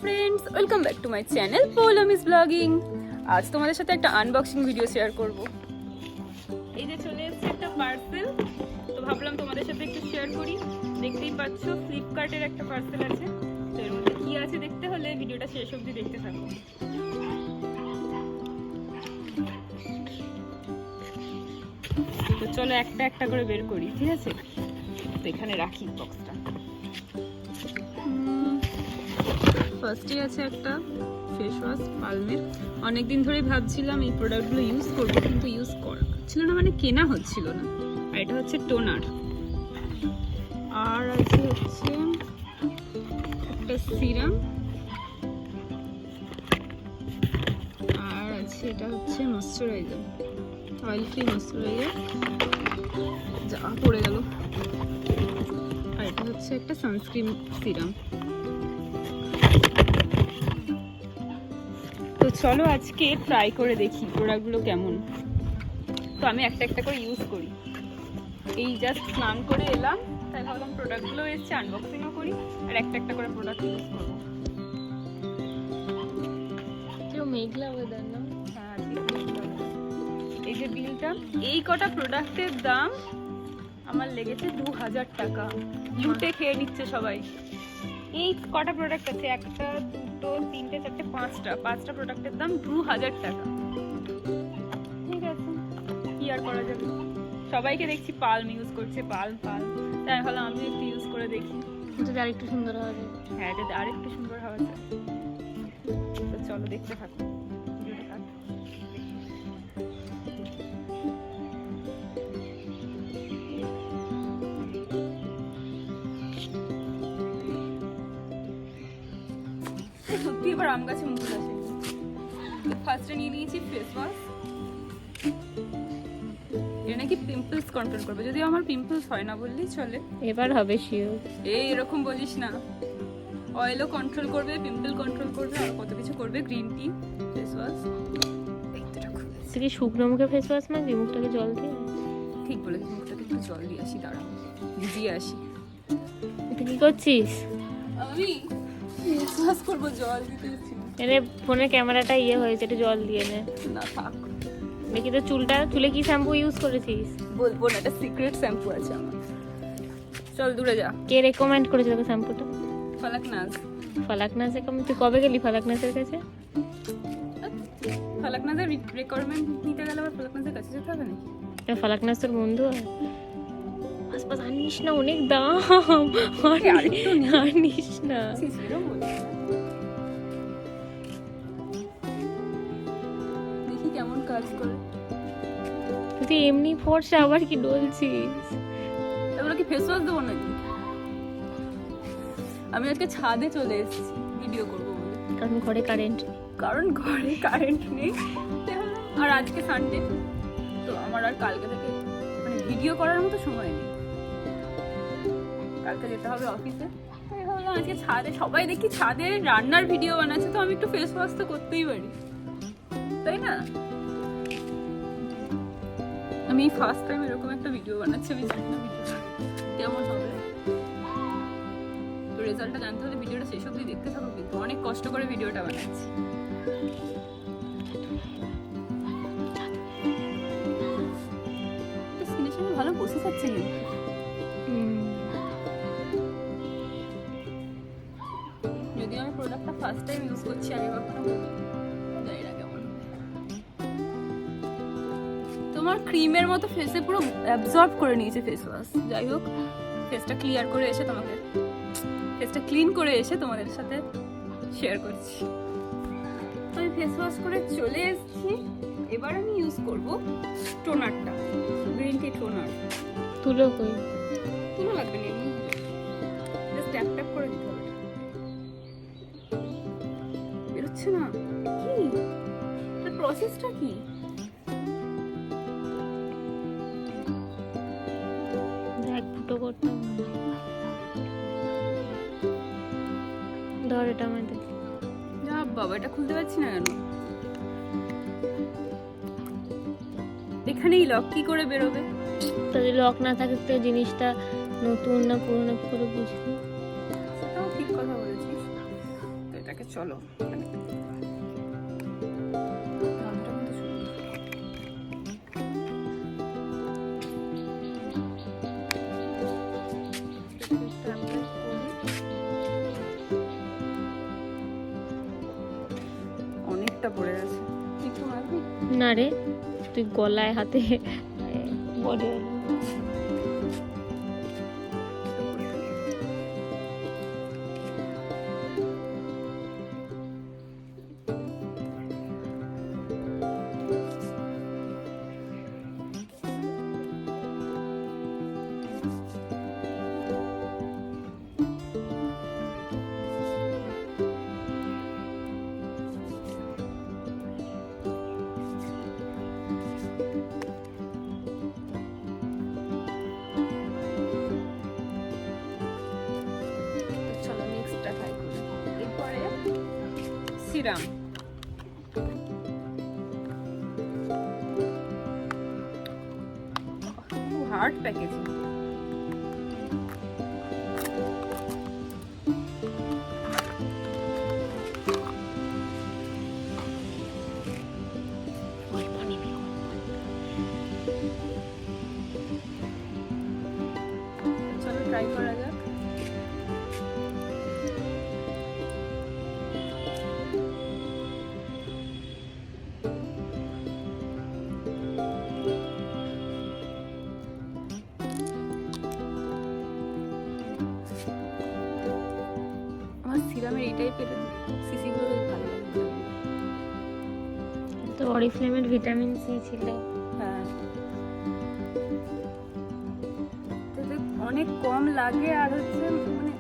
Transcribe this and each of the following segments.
Friends, welcome back to my channel পৌলমিস blogging. আজ তোমাদের সাথে একটা আনবক্সিং ভিডিও শেয়ার করব। এই যে চলে এসেছে একটা পার্সেল, তো ভাবলাম তোমাদের সাথে একটু শেয়ার করি। দেখতেই পাচ্ছ ফ্লিপকার্টের একটা পার্সেল আছে, তো এর মধ্যে কি আছে দেখতে হলে ভিডিওটা শেষ অবধি দেখতে থাকো। তো চলো একটা একটা করে বের করি, ঠিক আছে? তো এখানে রাখি বক্সটা। ফার্স্টে আছে একটা ফেস ওয়াশ পালমের। অনেকদিন ধরেই ভাবছিলাম এই প্রোডাক্টগুলো ইউজ করবো, কিন্তু ইউজ করা ছিল না, মানে কেনা হচ্ছিল না। আর এটা হচ্ছে টোনার। আর আছে হচ্ছে একটা সিরাম। আর আছে এটা হচ্ছে ময়শ্চারাইজার, অয়েল ফ্রি ময়শ্চারাইজার। যা পড়ে গেল। আর এটা হচ্ছে একটা সানস্ক্রিন সিরাম। তো চলো আজকে ট্রাই করে দেখি প্রোডাক্টগুলো কেমন। তো আমি একটা একটা করে ইউজ করি। এই জাস্ট স্নান করে এলাম, তাই ভাবলাম প্রোডাক্টগুলো এসছে আনবক্সিংও করি আর একটা একটা করে প্রোডাক্ট ইউজ করবো। মেঘলা ওয়েদার না? হ্যাঁ, এই যে বিলটা, এই কটা প্রোডাক্টের দাম আমার লেগেছে 2000 টাকা। লুটে খেয়ে নিচ্ছে সবাই। এই কটা প্রোডাক্ট আছে, একটা দুটো তিনটে চারটে পাঁচটা প্রোডাক্টের দাম 2000 টাকা। ঠিক আছে, কি আর করা যাবে। সবাইকে দেখছি পালম ইউজ করছে, পালম তাই ভাবলাম আমি একটু ইউজ করে দেখি, যদি আরেকটু সুন্দর হওয়া যায়। হ্যাঁ এটা আরেকটু সুন্দর হওয়া যায়। তো চলো দেখতে থাকো ভিডিওটা। সত্যি এবার আম গাছে মুকুল আসে। ফার্স্টে নিয়ে নিয়েছি ফেস ওয়াশ। এটা নাকি পিম্পলস কন্ট্রোল করবে, যদিও আমার পিম্পলস হয় না বললেই চলে। এবার হবে শিওর। এই এরকম বলিস না। অয়েলও কন্ট্রোল করবে, পিম্পল কন্ট্রোল করবে, আর কত কিছু করবে। Green tea face wash. তুই কি শুকনো মুখে ফেস ওয়াশ মাখবি? মুখটাকে জল দিয়ে? ঠিক বলেছিস, মুখটাকে একটু জল দিয়ে আসি, দাঁড়া ভিজিয়ে আসি। তুই কি করছিস? আমি ফেস ওয়াশ করবো, জল দিতে এসেছি। এরে ফোনের ক্যামেরাটা ইয়ে হয়েছে, একটু জল দিয়ে নে। না থাক। দেখি তো চুলে কি শ্যাম্পু ইউজ করেছিস? বলবো না, একটা সিক্রেট শ্যাম্পু আছে আমার। চল দূরে যা। কে রেকমেন্ড করেছে তোকে শ্যাম্পুটা? ফালাকনাজ। ফালাকনাজে তুই কবে গেলি ফালাকনাজের কাছে? ফালাকনাজের রিকোয়ারমেন্ট নিতে গেলে আবার ফালাকনাজের কাছে যেতে হবে নাকি? ফালাকনাজ তোর বন্ধু? আশপাশ আনিস না, অনেক দাম। আরেকটু আনিস না। দেখি কেমন কাজ করে। তুই এমনি ফর্সা, আবার কি ডলছিস? তারপরে কি ফেস ওয়াশ দেবো নাকি? আমি আজকে ছাদে চলে এসেছি ভিডিও করবো বলে, কারণ ঘরে কারেন্ট নেই। আর আজকে সানডে, তো আমার আর কালকে থেকে মানে ভিডিও করার মতো সময় নেই। কালকে যেতে হবে অফিসে, তাই ভাবলাম আজকে ছাদে, সবাই দেখি ছাদে রান্নার ভিডিও বানাচ্ছে, তো আমি একটু ফেস ওয়াশ তো করতেই পারি, তাই না? আমি ফার্স্ট টাইম এরকম একটা ভিডিও বানাচ্ছি, আমি জানি না ভিডিওটা কেমন হবে। তো রেজাল্টটা জানতে হলে ভিডিওটা শেষ অবধি দেখতে থাকো, কিন্তু অনেক কষ্ট করে ভিডিওটা বানাচ্ছি। স্কিনের সঙ্গে ভালো বসে যাচ্ছে কিন্তু। যদি আমি প্রোডাক্টটা ফার্স্ট টাইম ইউজ করছি, আগে কখনো জানি না কেমন। তোমার ক্রিমের মতো ফেসে পুরো অ্যাবজর্ব করে নিয়েছে ফেস ওয়াশ। যাই হোক, ফেসটা ক্লিন করে এসে তোমাদের সাথে শেয়ার করছি। আমি ফেস ওয়াশ করে চলে এসেছি। এবার আমি ইউজ করব টোনারটা, গ্রিন টি টোনার। তুলো লাগবে না, এমনি জাস্ট ট্যাপ করে দিতে হবে। বেরোচ্ছে না কি? এর প্রসেসটা কি? দেখ, ফুটো করতে ধর এটা আমাদের। যা বাবা, এটা খুলতে পারছি না কেন? এখানেই লক, কি করে বেরোবে? যদি লক না থাকে তো জিনিসটা নতুন না পুরনো কি করে বুঝবি? সেটাও ঠিক কথা বলেছিস। তো এটাকে চলো দামটা কিন্তু সুন্দর। অনেকটা পড়ে গেছে, একটু মারবি? না রে, তুই গলায় হাতে বডি চলো নেক্সটটা ট্রাই করি। এরপরে সিরাম, হার্ড প্যাকেজিং। চলো ট্রাই করা যাক। আমার সিরামের এই টাইপের সিসিগুলো বেশ ভালো লাগে। তো অরিফ্লেমের ভিটামিন সি ছিল। হ্যাঁ, এতে অনেক কম লাগে আর হচ্ছে মানে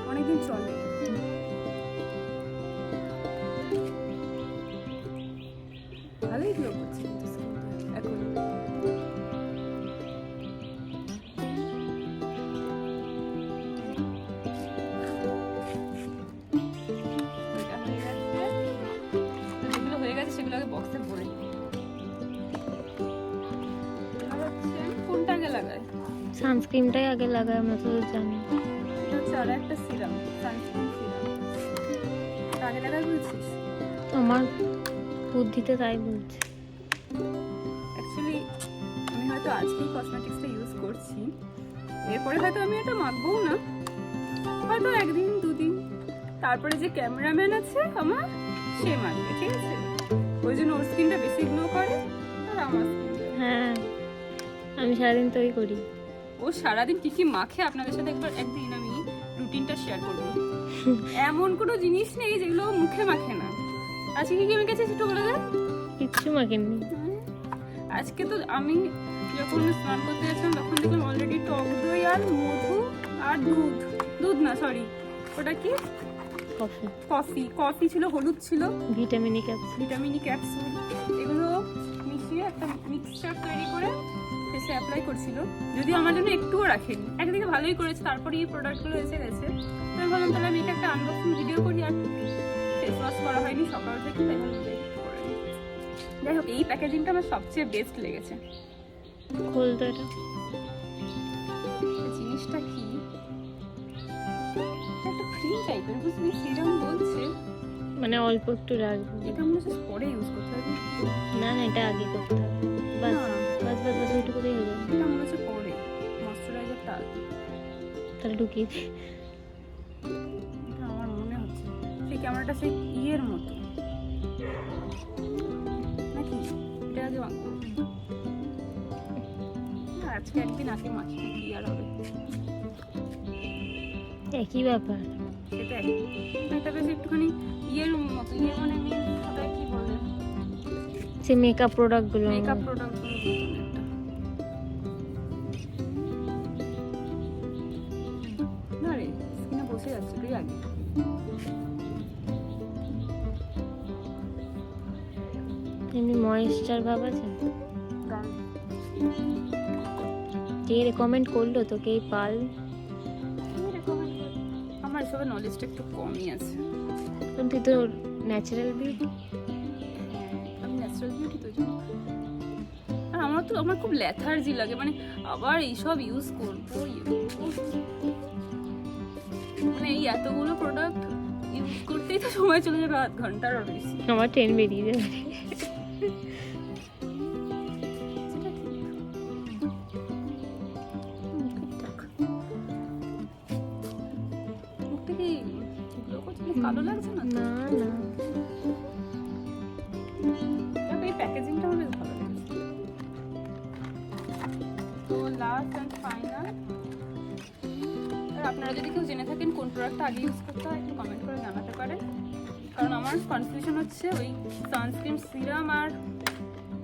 অনেকদিন চলে। ভালোই গ্লো করছে কিন্তু স্কিনটা এখন। এটা হয়ে গেছে, তো যেগুলো হয়ে গেছে সেগুলো আগে বক্সে ভরে নিই। আর হচ্ছে কোনটা আগে লাগায়? সানস্ক্রিনটাই আগে লাগায়, আমরা তো জানি। এটা হচ্ছে আর একটা সিরাম, সানস্ক্রিন সিরাম। এটা আগে লাগায় বলছিস? আমার বুদ্ধিতে তাই বলছে। অ্যাকচুয়ালি আমি হয়তো আজকেই কসমেটিক্সটা ইউজ করছি, এরপরে হয়তো আমি এটা মাখবও না, হয়তো একদিন দুদিন, তারপরে যে ক্যামেরাম্যান আছে আমার সে মাখবে, ঠিক আছে? ওই জন্য ওর স্কিনটা বেশি গ্লো করে আর আমার স্কিনটা। হ্যাঁ, আমি সারাদিন তোই করি। ও সারাদিন কি কি মাখে আপনাদের সাথে একদিন আমি রুটিনটা শেয়ার করবো। এমন কোনো জিনিস নেই যেগুলো ও মুখে মাখে না। আজকে কি কি মেখেছিস একটু বলে দে। কিচ্ছু মাখেননি। আজকে তো আমি যখন স্নান করতে যাচ্ছিলাম তখন দেখলাম অলরেডি টক দই আর মধু আর দুধ না সরি ওটা কি কফি ছিল, হলুদ ছিল, ভিটামিন ক্যাপসুল, এগুলো মিশিয়ে একটা মিক্সচার তৈরি করে ফেসে অ্যাপ্লাই করছিল। যদিও আমার জন্য একটুও রাখেনি, একদিকে ভালোই করেছে, তারপরে এই প্রোডাক্টগুলো এসে গেছে। তো আমি ভাবলাম তাহলে আমি এটা একটা আনবক্সিং ভিডিও করি, আর ফেস ওয়াশ করা হয়নি সকাল থেকে, তাই ভাবলাম এটা একটু করে নিই। যাই হোক, এই প্যাকেজিংটা আমার সবচেয়ে বেস্ট লেগেছে। খোল তো এটা। জিনিসটা কি? একটা ক্রিম টাইপের, বুঝলি? সিরাম বলছে, মানে অল্প একটু রাখবো। এটা মনে হচ্ছে পরে ইউজ করতে হবে। না না, এটা আগে করতে হবে। বাস না। বাস বাস বাস, ওইটুকুতেই হয়ে যাবে। এটা মনে হচ্ছে পরে, ময়শ্চারাইজারটা আগে। তাহলে ঢুকিয়ে দে। এটা আমার মনে হচ্ছে সেই ক্যামেরাটা সেই ইয়ের মতো নাকি? এটা আগে মাখবো। না, আজকে একদিন আগে মাখি, কি আর হবে। একই ব্যাপার। এটা এটা বেশ একটুখানি ইয়ের মতো, ইয়ে মানে ওটা কি বলে, সে মেকআপ প্রোডাক্টগুলো। মেকআপ প্রোডাক্টগুলো একটা। না রে, স্কিনে বসে যাচ্ছে, তুই আগে। এমনি ময়েশ্চার ভাব আছে। কে রেকমেন্ড করলো তোকে এই পাল? আমার এসবের নলেজটা একটু কমই আছে। কারণ তুই তো ন্যাচারাল বিউটি। আমি ন্যাচারাল বিউটি তো, আর আমার খুব ল্যাথার্জি লাগে, মানে আবার এইসব ইউজ করবো, মানে এই এতগুলো প্রোডাক্ট ইউজ করতেই তো সময় চলে যাবে 8 ঘন্টারও বেশি। আমার ট্রেন বেরিয়ে যাবে। সেটা ঠিক। ঠিকঠাক। মুখটা কি glow করছে? কালো লাগছে না তো? না না, তবে এই প্যাকেজিংটা আমার বেশ ভালো লেগেছে। তো লাস্ট অ্যান্ড ফাইনাল, আপনারা যদি কেউ জেনে থাকেন কোন প্রোডাক্টটা আগে ইউজ করতে হয় একটু কমেন্ট করে জানাতে পারেন, কারণ আমার কনফিউশন হচ্ছে ওই সানস্ক্রিন সিরাম আর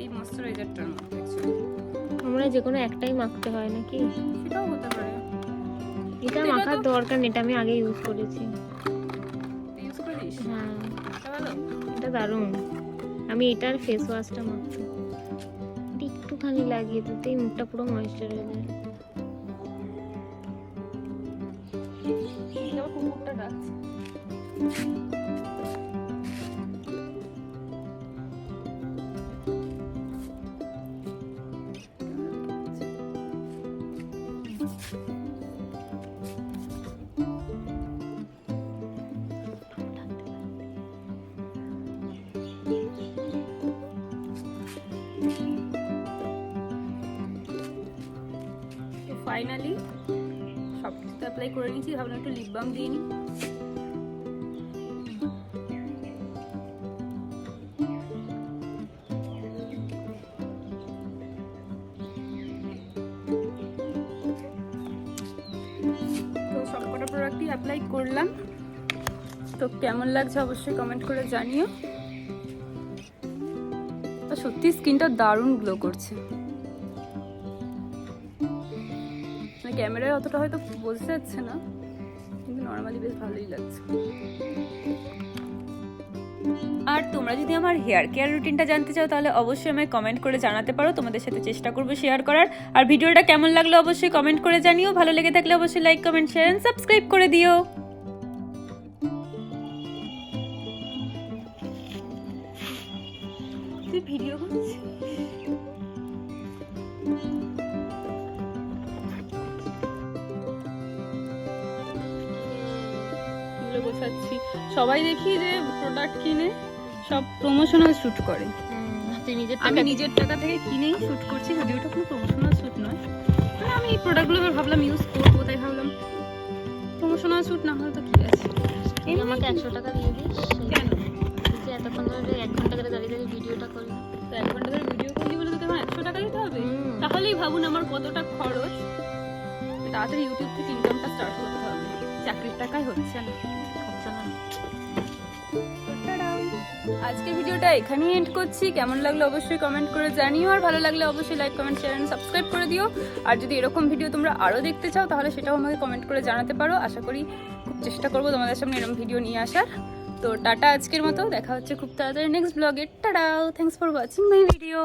এই ময়শ্চারাইজারটার মধ্যে actually। আমরা যে কোনো একটাই মাখতে হয় নাকি? সেটাও হতে পারে। এটা এটা মাখার তো- দরকার নেই, এটা আমি আগে ইউজ করেছি। ইউজ করিস? হ্যাঁ, এটা ভালো। এটা দারুণ। আমি এটার ফেস ওয়াশটা মাখতাম, এটা একটুখানি লাগিয়ে দিতেই মুখটা পুরো ময়েশ্চার হয়ে যায়। এবার কুকুরটা ডাকছে। ফাইনালি সব কিছু অ্যাপ্লাই করে নিয়েছি, ভাবলাম একটু লিপ বাম দিয়ে নিই। তো সবকটা প্রোডাক্টই অ্যাপ্লাই করলাম, তো কেমন লাগছে অবশ্যই কমেন্ট করে জানিও। তো সত্যি স্কিনটা দারুণ গ্লো করছে, ক্যামেরায় অতটা হয়তো বোঝা যাচ্ছে না, কিন্তু নর্মালি বেশ ভালোই লাগছে। আর তোমরা যদি আমার হেয়ার কেয়ার রুটিনটা জানতে চাও তাহলে অবশ্যই আমায় কমেন্ট করে জানাতে পারো, তোমাদের সাথে চেষ্টা করবো শেয়ার করার। আর ভিডিওটা কেমন লাগলো অবশ্যই কমেন্ট করে জানিও, ভালো লেগে থাকলে অবশ্যই like comment share and subscribe করে দিও। তুই ভিডিও করছিস? এগুলো গোছাচ্ছি। সবাই দেখি যে প্রোডাক্ট কিনে সব প্রমোশনাল শুট করে, তুই নিজের আমি টাকা নিজের টাকা থেকে কিনেই শুট করছি, যদিও ওটা কোনো প্রমোশনাল শুট নয়। মানে আমি এই প্রোডাক্টগুলো এবার ভাবলাম ইউজ করবো, তাই ভাবলাম প্রমোশনাল শুট না হলে তো কি আছে। তুই আমাকে 100 টাকা দিয়ে দিস। কেন? তুই যে এতক্ষণ ধরে 1 ঘন্টা ধরে দাঁড়িয়ে দাঁড়িয়ে ভিডিওটা করলি। তো 1 ঘন্টা ধরে ভিডিও করলি বলে তোকে আমার 100 টাকা দিতে হবে? হুম। তাহলেই ভাবুন আমার কতটা খরচ। তাড়াতাড়ি ইউটিউব থেকে ইনকামটা স্টার্ট করতে হবে, চাকরির টাকায় হচ্ছে না। আচ্ছা না, আজকে ভিডিওটা এখানেই এন্ড করছি। কেমন লাগলো অবশ্যই কমেন্ট করে জানিও, আর ভালো লাগলে অবশ্যই like comment share and subscribe করে দিও। আর যদি এরকম ভিডিও তোমরা আরও দেখতে চাও তাহলে সেটাও আমাকে কমেন্ট করে জানাতে পারো, আশা করি খুব চেষ্টা করবো তোমাদের সামনে এরকম ভিডিও নিয়ে আসার। তো টাটা আজকের মতো, দেখা হচ্ছে খুব তাড়াতাড়ি নেক্সট ব্লগে। টাটাও, thanks for watching my video.